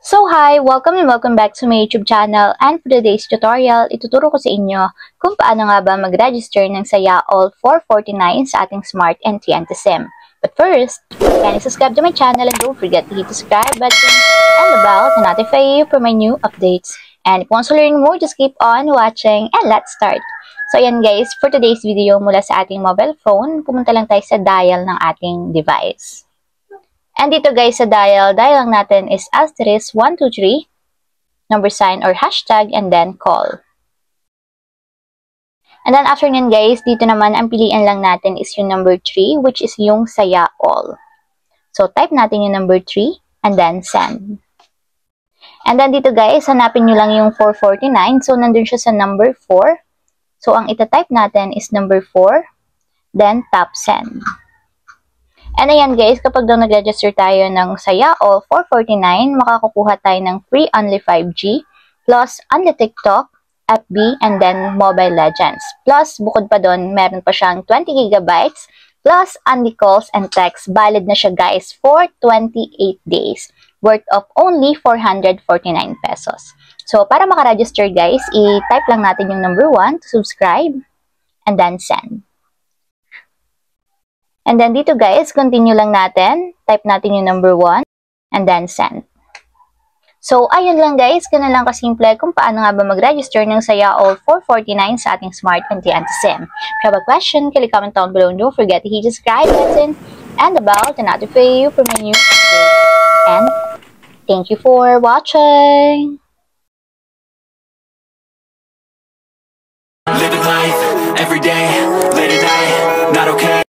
So hi! Welcome and welcome back to my YouTube channel, and for today's tutorial, ituturo ko sa inyo kung paano nga ba mag-register ng Saya All 449 sa ating Smart and TNT SIM. But first, kindly subscribe to my channel and don't forget to hit the subscribe button and the bell to notify you for my new updates. And if you want to learn more, just keep on watching and let's start! So ayan guys, for today's video mula sa ating mobile phone, pumunta lang tayo sa dial ng ating device. And dito guys sa dial lang natin is *123, number sign or hashtag, and then call. And then after nyan guys, dito naman ang pilian lang natin is yung number 3, which is yung Saya All. So type natin yung number 3 and then send. And then dito guys, hanapin nyo lang yung 449. So nandun siya sa number 4. So ang itatype natin is number 4, then tap send. And ayan guys, kapag daw nag-register tayo ng Saya All 449, makakukuha tayo ng free only 5G, plus only TikTok, FB, and then Mobile Legends. Plus, bukod pa doon, meron pa siyang 20 gigabytes, plus only calls and texts. Valid na siya guys for 28 days, worth of only 449 pesos. So, para makaregister guys, i-type lang natin yung number 1 to subscribe, and then send. And then dito guys, continue lang natin. Type natin yung number 1 and then send. So ayun lang guys, ganun lang kasimple kung paano nga ba mag-register ng Saya All 449 sa ating Smart and TNT SIM. If you have a question, click comment down below and don't forget to hit the subscribe button and the bell to notify you for my new updates. And thank you for watching! Living life, every day, late at night, not okay.